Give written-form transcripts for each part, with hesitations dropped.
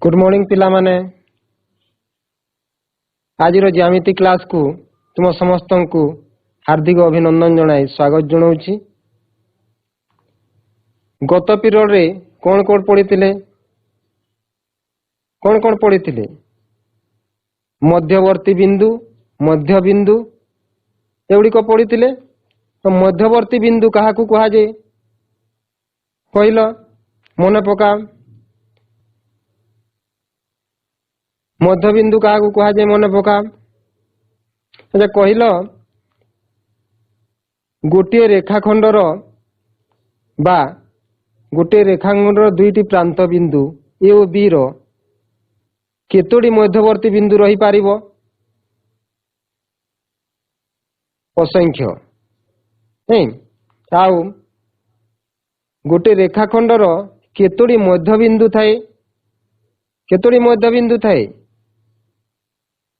Good morning पिला माने आज ज्यामिति क्लास को तुम समस्त को हार्दिक अभिनंदन जनाई स्वागत जनाऊँ। गत पीरियड रे कौन कौन पढ़ी मध्यवर्ती बिंदु मध्य बिंदु एगुड़िक पढ़ी। तो मध्यवर्ती बिंदु क्या कह जाए कहल मन पका। मध्य बिंदु क्या कह जाए मन पका। अच्छा कहल गोटे रेखाखंडर बा गोटे रेखाखंडर दुईटी प्रांत बिंदु ए और बी रो केतोटी मध्यवर्ती बिंदु रही पारिबो? असंख्य। नहीं आउ गोटे रेखाखंडर केतोटी मध्य बिंदु थाए? केतोटी मध्य बिंदु थाए?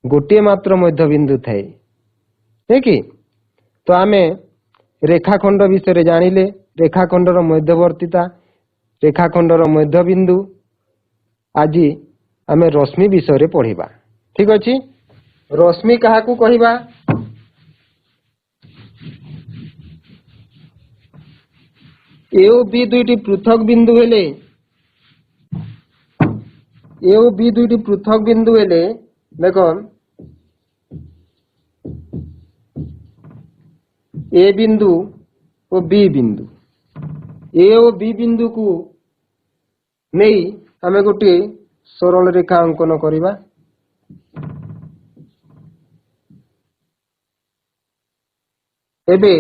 गोटे मात्र मध्य बिंदु थाए है कि? तो आमे रेखाखंड विषय जानिले रेखाखंडर मध्यवर्तीता रेखाखंडर मध्य बिंदु आज आमे रश्मि विषय पढ़िबा। ठीक अछि। रश्मि कहा को कहिबा? ए और बी दुईटी पृथक बिंदु हेले ए और बी दुईटी पृथक बिंदु हेले देखो ए बिंदु और बी बिंदु ए और बी बिंदु को नहीं हमें गोटे सरल रेखा अंकन करिबा। एबे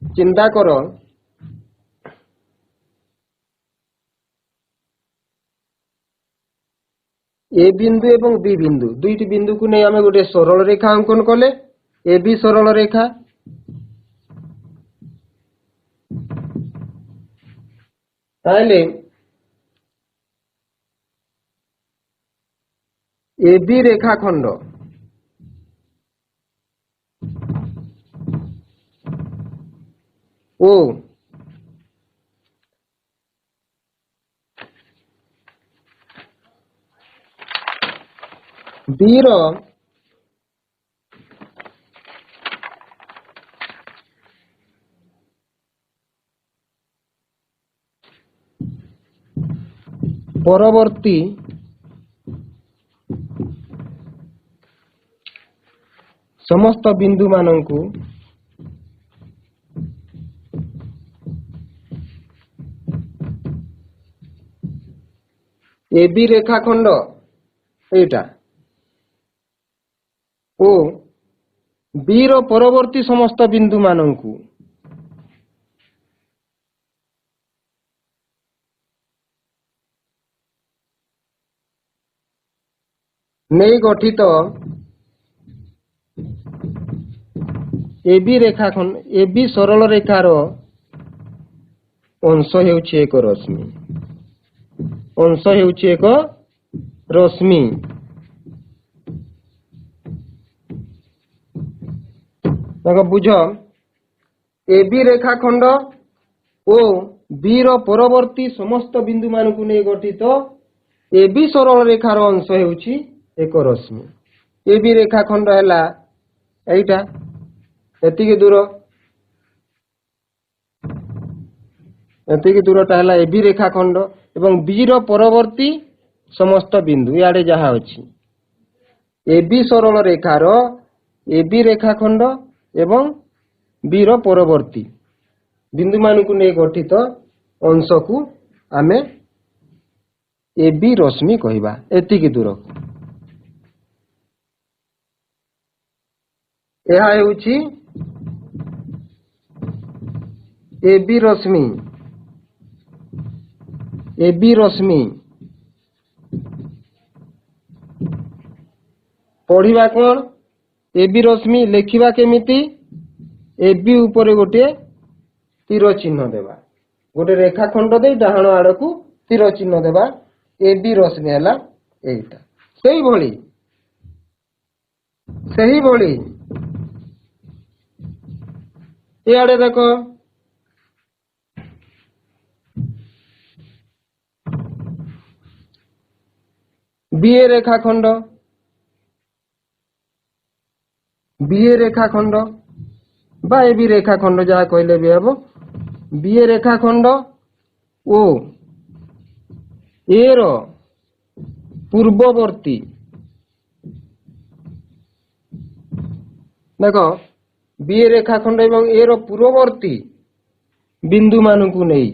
चिंता कर ए बिंदु एवं बी बिंदु दुईटी बिंदु को नहीं हमें गोटे सरल रेखा अंकन कले ए बी सरल रेखा ताहले ए बी रेखाखंड ओ बी रो परवर्ती समस्त बिंदु मानंकु ए बी रेखाखंड एटा ओ बी रो परवर्ती समस्त बिंदु मानंकु नहीं गठित ए बी रेखाखंड ए बी सरल रेखार अंश हेउछि एक रश्मि अंश हेउछि एक रश्मि। देखो बुझ ए बी रेखाखंड ओ बी रो परवर्ती समस्त बिंदु मानकु नै गठित ए बी सरल रेखार अंश हेउछि एक रश्मि। ए बी रेखाखंड हैला एइटा एतिके दूरटा हैला ए बी रेखाखंड एवं बी रो परवर्ती समस्त बिंदु याडे जहा अछि ए बी सरल रेखार ए बी रेखाखंड एवं बी रो परवर्ती बिंदु मानकु नै गठित अंश को आमे ए बी रश्मि कहिबा। एतिके दूर यह हेउछि A B Rashmi A B Rashmi पढ़िबा कोन ए बी रश्मि लेखिबा केमिति ए बी ऊपर गोटे तीर चिन्ह देबा गोटे रेखाखंड दे डाहाण आड़ को तीर चिन्ह देबा ए बी रश्मि हैला एइटा सही भली इआड़े देखो बीए रेखाखंड बीए रेखाखंड बा ए बी रेखाखंड जहाँ कहले भी हम बीए रेखाखंड ओ ए रो पूर्ववर्ती देख बीए रेखाखंड एवं ए रो पूर्ववर्ती बिंदु मानकु नहीं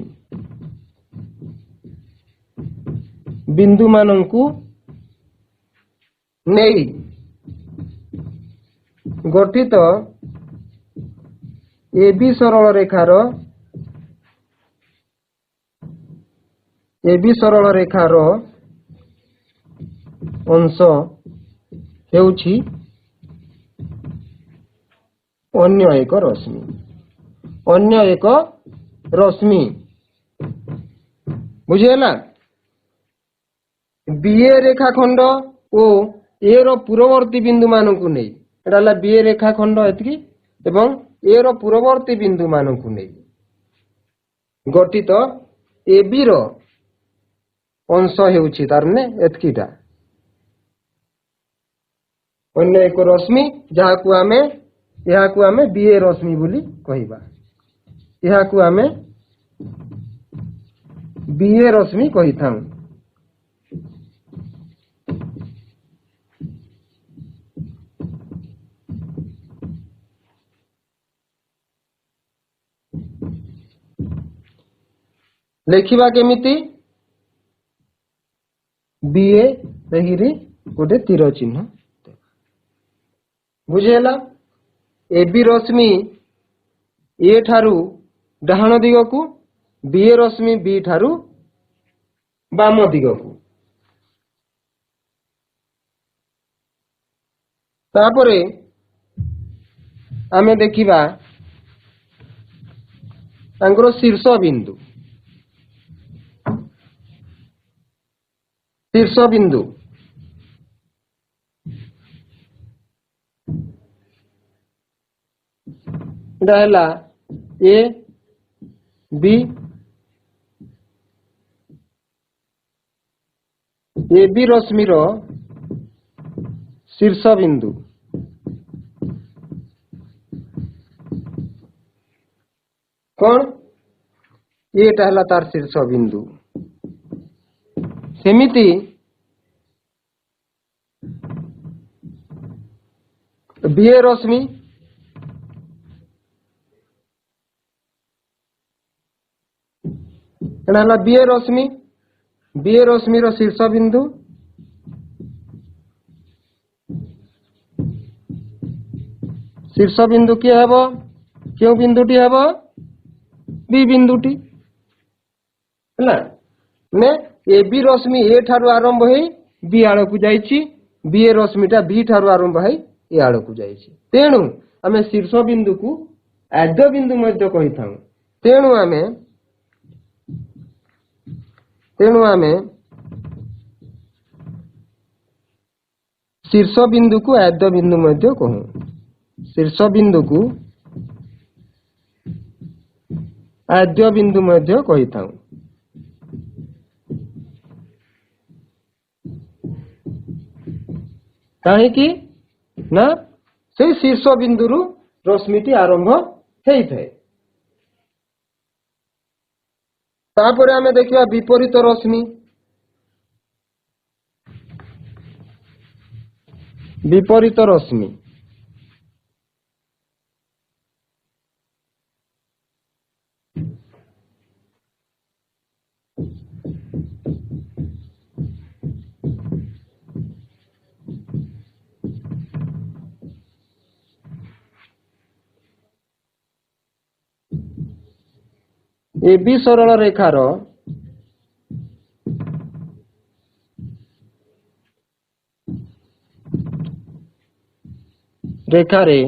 बिंदु मानकु नहीं गठित ए बी सरल रेखार अंश हेउछि अन्य एक रश्मि बुझेला बीए रेखाखंड ओ ए रो पूर्ववर्ती बिंदु मानकु नहीं एटा ला बीए रेखाखंड एतकी एवं ए रो पूर्ववर्ती बिंदु मानकु नहीं गठित ए बी रो अंश हेउछि तार ने एतकीटा अन्य एक रश्मि जहाकु आमे बीए रश्मि बोली कहिबा यहाकु आमे बीए रश्मि कहिथाउ लेखिबा केमिति बीए देहिरी गोटे तीर चिन्ह बुझेला ए बी रश्मि ए ठारू डाहाण दिगकू बीए रश्मि बी ठारू बाम दिगकू तापरे आमे देखिबा तांकर शीर्ष बिंदु डाला ए बी रश्मि रो शीर्ष बिंदु कौन एटा हला तार शीर्ष बिंदु सेमिति बीए रश्मि एटा बीए रश्मि रो शीर्ष बिंदु किए हेबो क्यों बिंदुटी हेबो बी बिंदुटी हला ने ए बी रश्मि ए ठारू आरंभ होई बी आड़ को जाइछि बीए रश्मिटा बी ठारू आरंभ होई ए आड़ को जाइछि तेणु आमे शीर्ष बिंदु को आद्य बिंदु मध्य कहि थाउ तेणु आमे शीर्ष बिंदु को आद्य बिंदु मध्य कहू शीर्ष बिंदु को आद्य बिंदु मध्य कहि थाउ काहेकि ना से शीर्ष बिंदु रु रश्मिटी आरंभ हेई थाए तापरे आमे देखिबा विपरीत रश्मि ए बी सरल रेखार रेखारे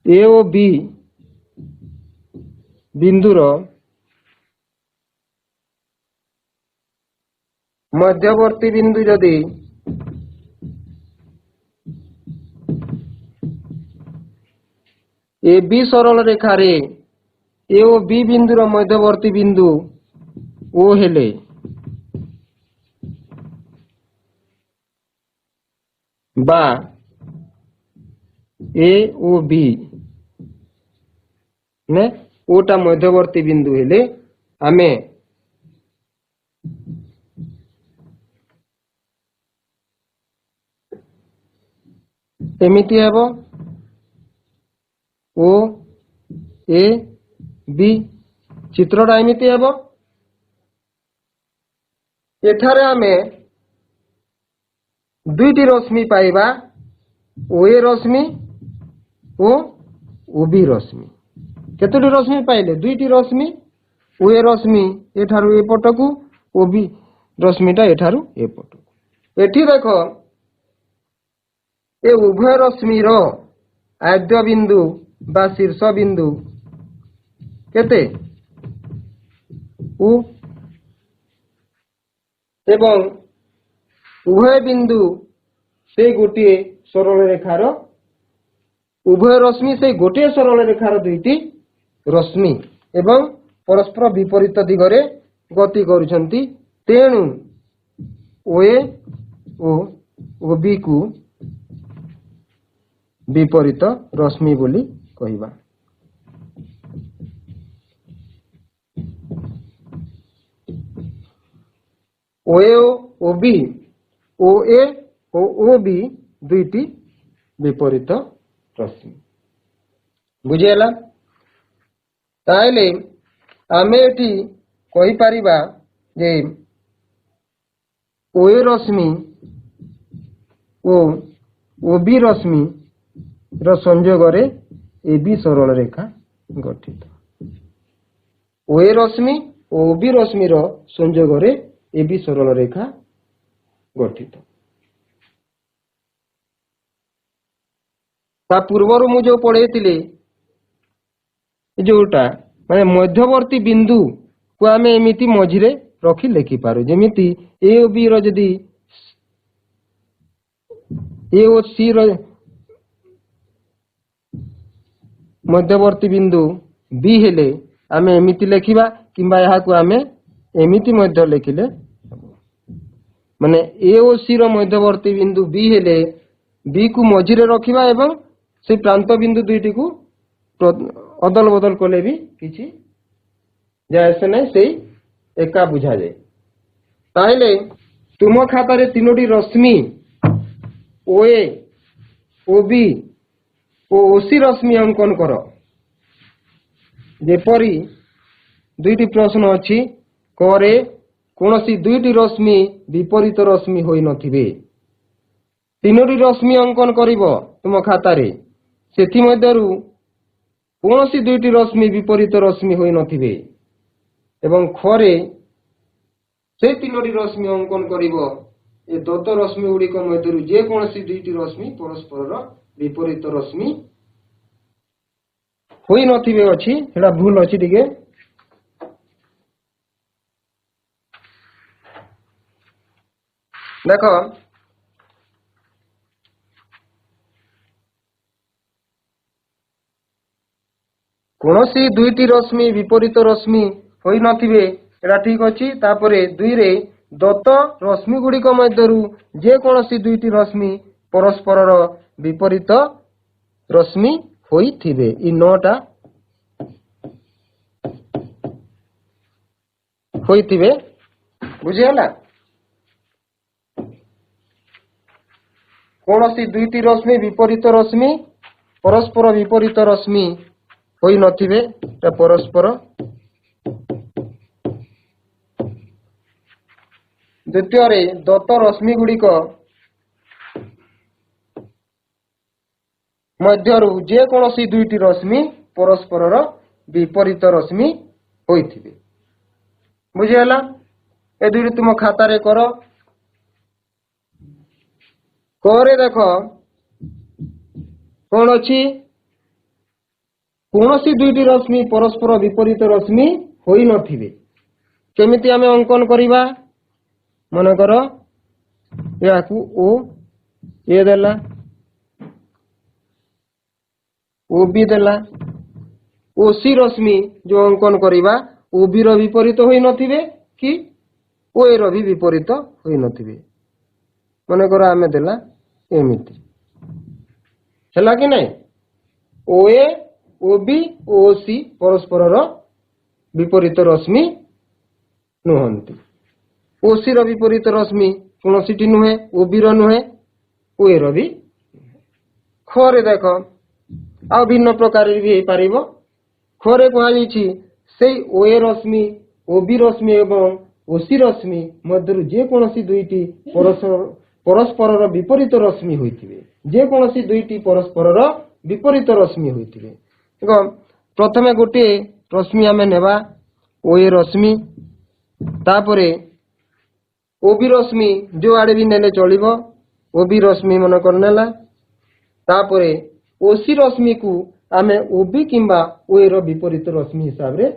ए ओ बी बिंदुर मध्यवर्ती बिंदु जदि ए बी सरल रेखारे ए ओ बी बिंदुर मध्यवर्ती बिंदु ओ हेले बा ए ओ बी ने ओटा मध्यवर्ती बिंदु हेले आमे एमिति हेबो ओ ए बी चित्रटा एमिति हेबो एठारे आमे दुईटी रश्मि पाइबा ओ ए रश्मि ओ ओ बी रश्मि केतोटी रश्मि पाइले दुईटी रश्मि ओ ए रश्मि एठारु एपटकू ओ बी रश्मिटा एठारु एपटकू एठी देखो ए उभय रश्मिर आद्य बिंदु बा शीर्ष बिंदु केते ओ एवं उभय बिंदु से गोटे सरल रेखार उभय रश्मि से गोटे सरल रेखार दुईटी रश्मि एवं परस्पर विपरीत दिगरे गति करुछंती तेणु ओए ओ ओबी को विपरीत रश्मि बोली कहिबा ओए ओ बी ओ ए ओ ओ बी दुईटी विपरीत रश्मि बुझिला ताइले आमे एटी कहि परिबा जे ओ ए रश्मि ओ ओ बी रश्मि र संयोग रे ए बी सरल रेखा गठित ओ ए रश्मि ओ बी रश्मि र संयोग रे ए बी सरल रेखा गठित ता पूर्वर मु जो पढ़ेइतिले जोटा माने मध्यवर्ती बिंदु को आमे एमिति मझिरे रखी लेखि पारु जेमिति ए ओ बी रो जदी ए ओ सी रो मध्यवर्ती बिंदु बी हेले आमे एमिति लेखिबा किंबा यहा को आमे एमिति मध्य लेखिले माने ए ओ सी रो मध्यवर्ती बिंदु बी हेले बी को मझिरे रखिबा एवं से प्रांत बिंदु दुईटी को अदल बदल कले भी किछि जायसे नै से एका बुझा जाए ताइले तुम खाता रे तीनोटी रश्मि ओ ए ओ बी ओ ओसी रश्मि अंकन कर जेपरी दुईटी प्रश्न अछि करे कोनोसी दुईटी रश्मि विपरीत रश्मि होई नथिबे तीनोटी रश्मि अंकन करिवो तुम खाता रे सेथि मध्यरु कोनोसी दुईटी रश्मि विपरीत रश्मि होई नथिबे एवं खरे से तीनोटी रश्मि अंकन करिवो ए दत्त रश्मि गुड़िक मध्यरु जे कोनोसी दुईटी रश्मि परस्पर विपरीत रश्मि होई नथिबे अछि एटा भूल अछि दिगे देखो कोनोसी दुईटी रश्मि विपरीत रश्मि होई नथिबे एटा ठीक अछि तापरे दुई रे दत्त रश्मि गुड़िक मध्यरु जे कोनोसी दुईटी रश्मि परस्पर विपरीत रश्मि होई थिबे इ नोटा होई थिबे बुझियला कोनोसी दुईटी रश्मि विपरीत रश्मि परस्पर विपरीत रश्मि होई नथिबे ता परस्पर द्वितीय रे दत्त रश्मि गुड़िक मध्यरु जे कोनोसी दुईटी रश्मि परस्पर विपरीत रश्मि होई थिबे बुझियला ए दुईटी तुम खाता रे करो करे देखो कोन अछि कोनोसी दुईटी रश्मि परस्पर विपरीत रश्मि होई नथिबे केमिति आमे अंकन करिबा मन कर याकू ओ ए देला ओ बी देला ओसी रश्मि जो अंकन करवा ओबी रो विपरीत होई नथिबे कि ओ ए रो भी विपरीत होई नथिबे। मन कर आमे देला एमिति हैला कि नहीं ओ ए ओबी ओसी परस्पर रो विपरीत रश्मि नुहंती। ओसी रो विपरीत रश्मि कोनोसीटी नुहे ओबी रो नुहे ओ ए रो भी खरे देख आ भिन्न प्रकार भी हे पारिबो। खरे कहुछि सेई ओ ए रश्मि ओबी रश्मि एवं ओसी रश्मि मध्यरु जे कोनोसी दुईटी परस्पर विपरीत रश्मि होइतिबे जे कोनोसी दुईटी परस्पर विपरीत रश्मि होइतिबे। देखो प्रथमे गोटे रश्मि आमे नेबा ओ ए रश्मि तापरे ओबी रश्मि जो आड़े भी नेले चलिबो ओबी रश्मि मन कर नेला तापरे ओसी रश्मि को आमे ओबी किंबा ओ ए रो विपरीत रश्मि हिसाब रे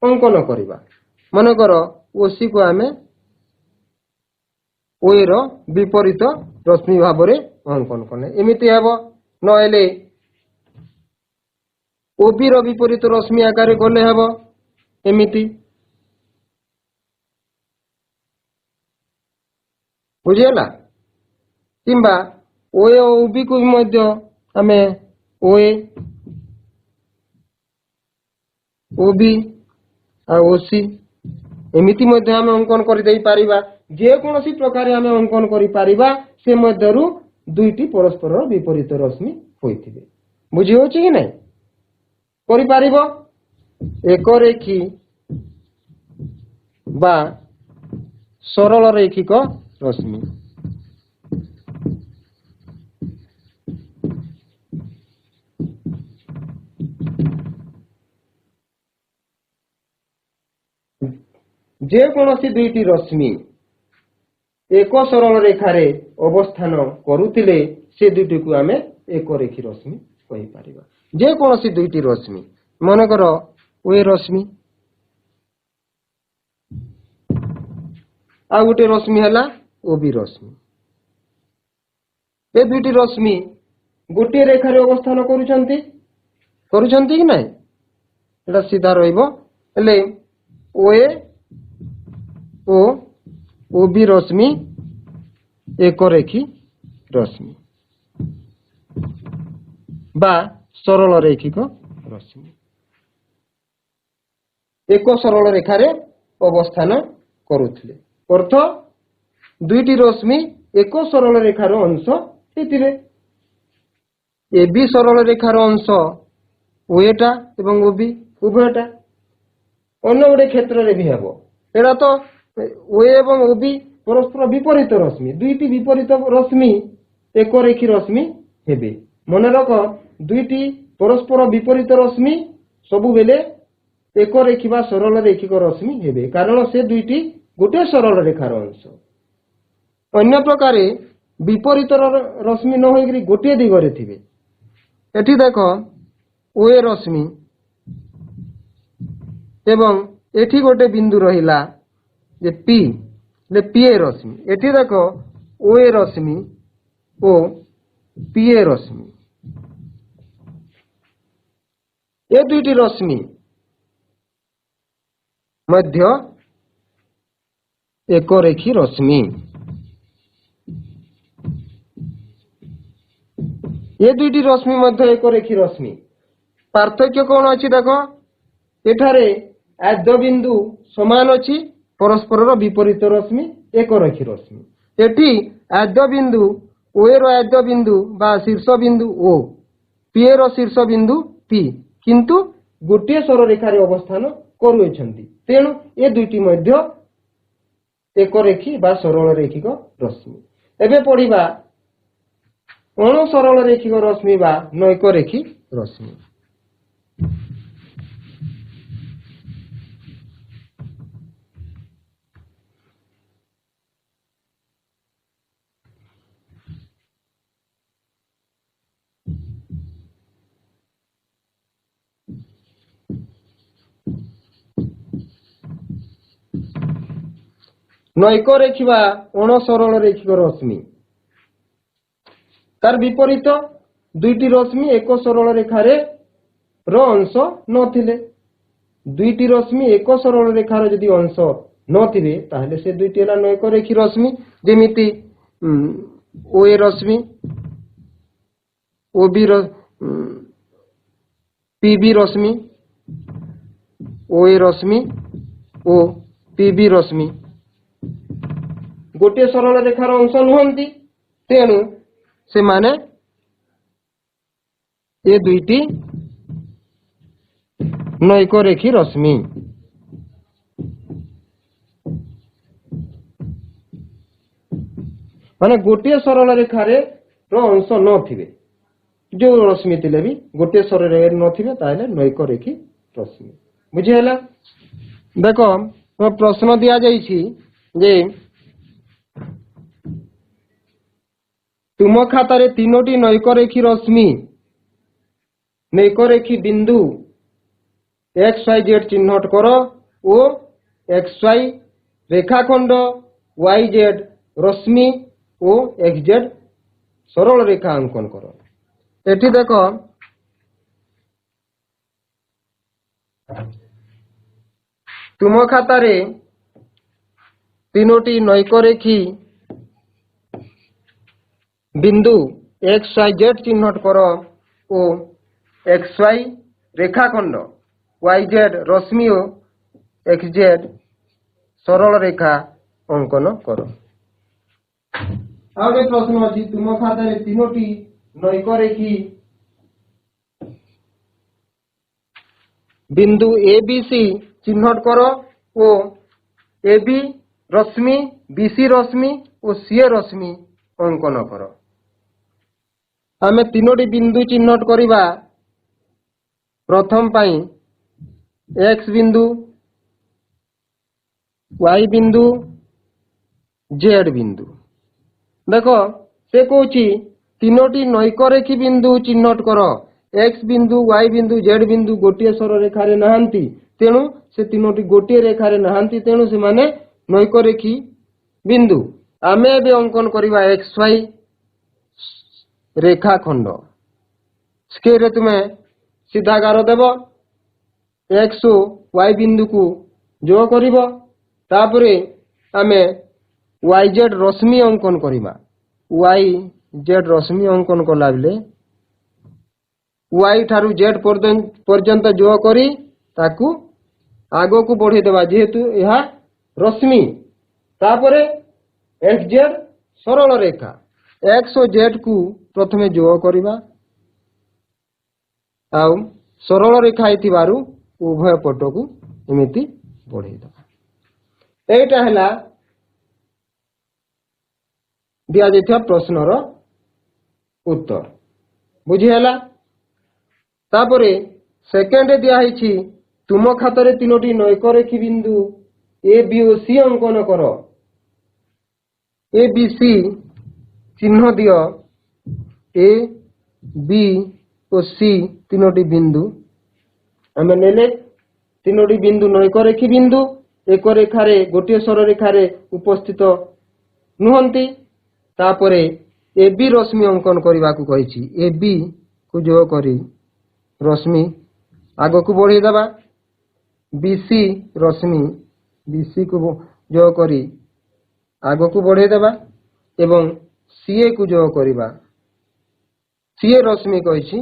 अंकन करिबा। मन कर ओसी को आमे ओ ए रो विपरीत रश्मि भाव रे अंकन कने एमिति हेबो नहेले ओबी रो विपरीत रश्मि आकार गले हेबो एमिति बुझियला किंबा ओ ए ओबी को भी मध्य आमे ओ ए ओबी आ ओसी एमिति मध्य आमे अंकन करि देई पारिबा। जे कोनोसी प्रकार आमे अंकन करि पारिबा से मध्यरु दुईटी परस्पर विपरीत रश्मि होइथिबे। बुझि होछि कि नै करि पारिबो एक रेखी बा सरल रेखिक रश्मि। जे कोनोसी दुईटी रश्मि एक सरल रेखारे अवस्थान करुतिले से दुईटी को आमे एक रेखी रश्मि कहि पारिबा। जे कोनोसी दुईटी रश्मि मन कर ओ ए रश्मि आ गोटे रश्मि हला ओबी रश्मि ए दुईटी रश्मि गोटे रेखारे अवस्थान करुछंती कि नाही एटा सीधा रहइबो हेले ओ ए ओ ओबी रश्मि एक रेखी रश्मि बा सरल रेखिक रश्मि एक सरल रेखारे अवस्थान करुथिले अर्थ दुईटी रश्मि एक सरल रेखार अंश हेतिबे। एबी सरल रेखार अंश ओएटा एवं ओबी उभयटा अन्य गोटे क्षेत्र रे भी हेबो एटा तो ओ एवं ओबी परस्पर विपरीत रश्मि दुईटी विपरीत रश्मि एक रेखी रश्मि हेबे। मन रख दुईटी परस्पर विपरीत रश्मि सबु बेले एक रेखी बा सरल रेखिक रश्मि हेबे कारण से दुईटी गोटे सरल रेखार अंश। अन्य प्रकार विपरीत रश्मि न होई गोटे दिगरे थिबे एठी देख ओ ए रश्मि एवं एठी गोटे बिंदु रहिला जे पी ले पी ए रश्मि एठी देख ओ ए रश्मि ओ पी ए रश्मि ए दुईटी रश्मि मध्य एक रेखी रश्मि ये दुईटी रश्मि मध्य एक रेखी रश्मि पार्थक्य कौन अच्छी देख एठारे आद्य बिंदु समान अच्छी परस्पर विपरीत रश्मि एक रेखी रश्मि एठी आद्य बिंदु ओ ए रो आद्य बिंदु बा शीर्ष बिंदु ओ पी ए रो शीर्ष बिंदु पी किंतु गोटे सररेखार अवस्थान करुछंती तेणु ए दुईटी मध्य एक रेखी बा सरल रेखिक रश्मि। एबे पढ़िबा अणु सरल रेखिक रश्मि बा नैक रेखी रश्मि। नैक रेखी बा अण सरल रेखिक रश्मि तार विपरीत दुईटी रश्मि एक सरल रेखारे अंश नथिले दुईटी रश्मि एक सरल रेखार जदि अंश नथिबे ताहले से दुईटी हला नैक रेखी रश्मि जेमिति ओ ए रश्मि ओ बी पी बी रश्मि ओ ए रश्मि ओ पी बी रश्मि गोटे सरल रेखार अंश नुहंती तेणु से माने ये दुईटी नैक रेखी रश्मि माने गोटे सरल रेखारे अंश नथिबे जो रश्मि थिले भी गोटे सरल रेखा नथिबे ताहले नैक रेखी रश्मि बुझिहेला। देखो प्रश्न दिया जाइछि जे तुम खातारे तीनोटी नैक रेखी रश्मि नैक रेखी बिंदु एक्स वाई जेड चिन्हट करो ओ एक्स वाई रेखाखंड वाई जेड रश्मि ओ एक्स जेड सरल रेखा अंकन करो। एठी देखो तुम खातारे तीनोटी नैक रेखी बिंदु एक्स वाई जेड चिन्हट करो ओ एक्स वाई रेखाखंड वाई जेड रश्मि ओ एक्स जेड सरल रेखा अंकन करो। आगे प्रश्न अच्छी तुम खातारे तीनोटी नैक रेखी बिंदु ए बी सी चिन्हट करो ओ ए बी रश्मि बी सी रश्मि और सी ए रश्मि अंकन करो। आमे तीनोटी बिंदु चिन्हट करिबा प्रथम पाई एक्स बिंदु वाई बिंदु जेड बिंदु देखो से कहूची तीनोटी नैक रेखी बिंदु चिन्हट करो एक्स बिंदु वाई बिंदु जेड बिंदु गोटे सरल रेखारे नहांती तेणु से तीनोटी गोटे रेखारे नहांती तेणु से माने नैक रेखी बिंदु आमे एबे अंकन करिबा एक्स वाई रेखाखंड स्केल तुम्हें सीधा गार देव एक्स वाई बिंदु को जो करिब तापरे आमे वाई जेड रश्मि अंकन करिबा वाई जेड रश्मि अंकन कला बेले वाई ठारू जेड पर्यंत जो करी ताकू आगो को बढ़े देवा जेहेतु यह रश्मि तापरे एक्स जेड सरल रेखा एक्स और जेड को प्रथमे जो करिबा आउ सरल रेखा हिथिबारु उभय पट को एमिति बढ़े देवा। एटा हला दिया जाइथिबा प्रश्नर उत्तर बुझिहेला। तापरे सेकेंड दिया है तुम खातारे तीनोटी नैक रेखी बिंदु ए बी और सी अंकन करो ए बी सी चिन्ह दियो ए बी और सी तीनोटी बिंदु आमे नेले तीनोटी बिंदु नैक रेखी बिंदु एक रेखारे गोटे सरल रेखारे उपस्थित नुहंती तापरे ए बी रश्मि अंकन करने को कही ए बी को जो करी रश्मि आग को बढ़े देवा बीसी रश्मि बीसी को जो करी आग को बढ़े देवा एवं सीए को जो करिबा सीए रश्मि कही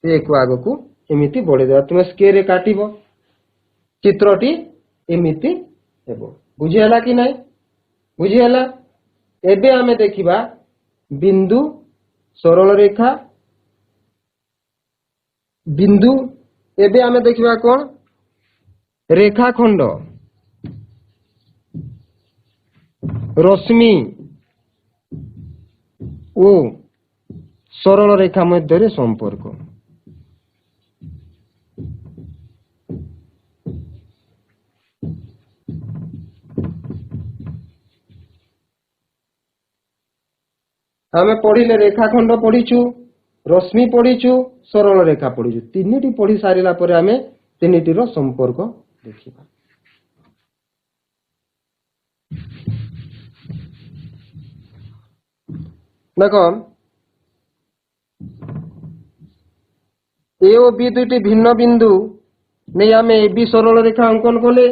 ए को आग को एमिति बढ़े देवा तुम स्केल रे काटिबो चित्रटी एमिति हेबो बुझिहेला कि नहीं बुझिहेला। एबे आमे देखिबा बिंदु सरल रेखा बिंदु एबे आमे देखिबा कोन रेखाखंड रश्मि ओ सरल रेखा मध्य संपर्क आमे पढ़िले रेखाखंड पढ़ीचु रश्मि पढ़ीचु सरल रेखा पढ़ीचु तीनिटी पढ़ी सारिला परे आमे तीनिटीर संपर्क देखिबा। देखो ए और बी दुईटी भिन्न बिंदु नहीं आम ए बी सरल रेखा अंकन कले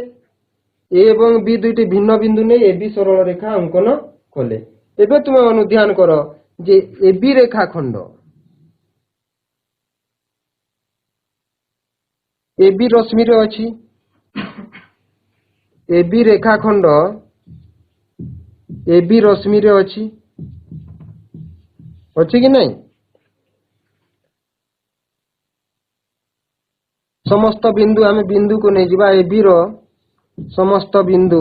ए और बी दुईटी भिन्न बिंदु नहीं ए बी सरल रेखा अंकन कले एबे तुम अनुध्यान कर जे ए बी रेखाखंड ए बी रश्मि रे अछि ए बी रेखाखंड ए बी रश्मि रे अछि कि नहीं समस्त बिंदु आम बिंदु को नहीं जीवा ए बी रो समस्त बिंदु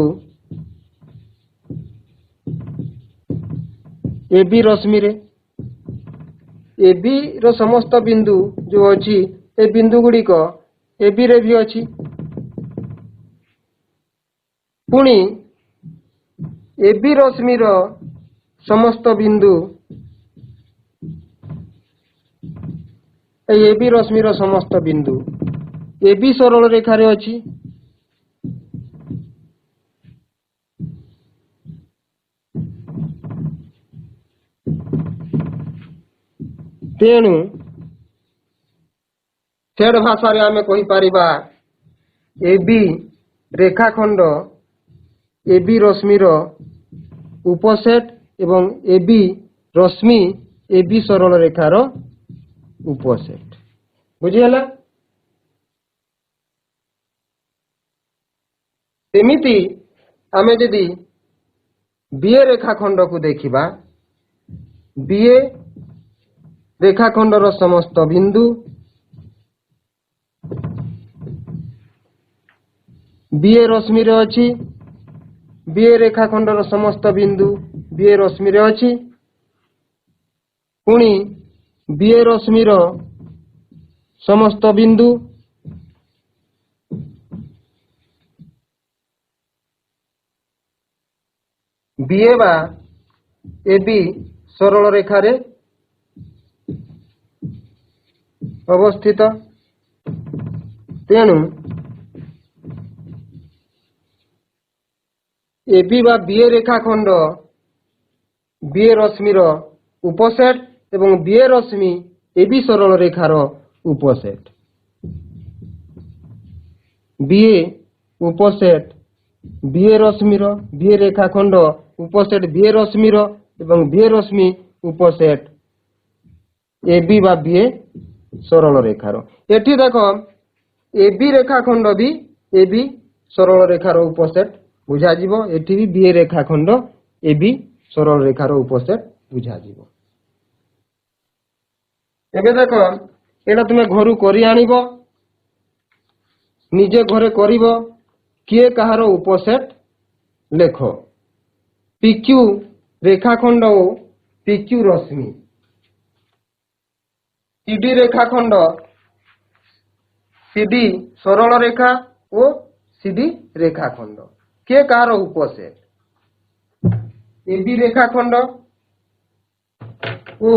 ए बी रश्मि रे ए बी रो समस्त बिंदु जो अछि ए बिंदु गुडी को ए बी रे भी अछि पुणी ए बी रश्मि रो समस्त बिंदु ए बी रश्मि रो समस्त बिंदु ए बी सरल रेखा रे अछि तेणु सेड भाषा रे आमे कहि परिबा ए बी रेखाखंड ए बी रश्मि रो उपसेट एवं ए बी रश्मि ए बी सरल रेखार उपसेट बुझीगला सेमिति आमे यदि बीए रेखाखंड को देखिबा बीए रेखाखंडर समस्त बिंदु बीए रश्मि रे अछि बीए रेखाखंडर समस्त बिंदु बीए रश्मि रे अछि पुणी बीए रश्मि रो समस्त बिंदु बीए बा ए बी सरल रेखा रे अवस्थित तेणु ए बी बा बीए रेखाखंड बीए रश्मि रो उपसेट एवं बीए रश्मि ए बी सरल रेखार उपसेट बीए उपसेट बीए रश्मि रो बीए रेखाखंड उपसेट बीए रश्मि रो एवं बीए रश्मि उपसेट ए बी बा बीए सरल रेखार एठी देखो ए बी रेखाखंड भी ए बी सरल रेखार उपसेट बुझा जीवो एठी भी बीए रेखाखंड ए बी सरल रेखार उपसेट बुझा जीवो एबे देखो एटा तुमे घरु करी आनिबो निजे घरे करिवो किए कहार उपसेट लेखो पीक्यू रेखाखंड ओ पीक्यू रश्मि सीडी रेखाखंड सीडी सरल रेखा ओ सीडी रेखाखंड के कहार उपसेट एबी रेखाखंड ओ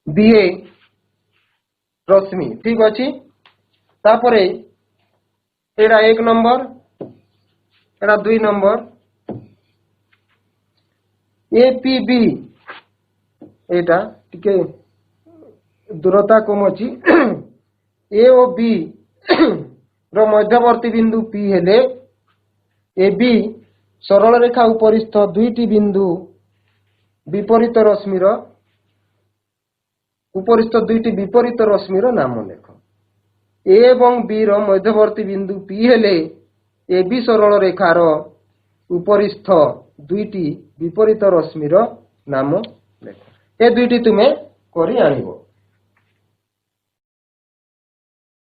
बीए रश्मि ठीक अछि तापरे एड़ा 1 नंबर एड़ा 2 नंबर एपीबी एटा टिके दूरता कम अछि ए ओ बी रो मध्यवर्ती बिंदु पी हेले ए बी सरल रेखा उपरिस्थ दुईटी बिंदु विपरीत रश्मि रो उपरिस्थ दुईटी विपरीत रश्मि रो नाम लेख ए एवं बी रो मध्यवर्ती बिंदु पी हेले ए बी सरल रेखार उपरिस्थ दुईटी विपरीत रश्मि रो नाम लेख ए दुईटी तुमे करी आनिबो।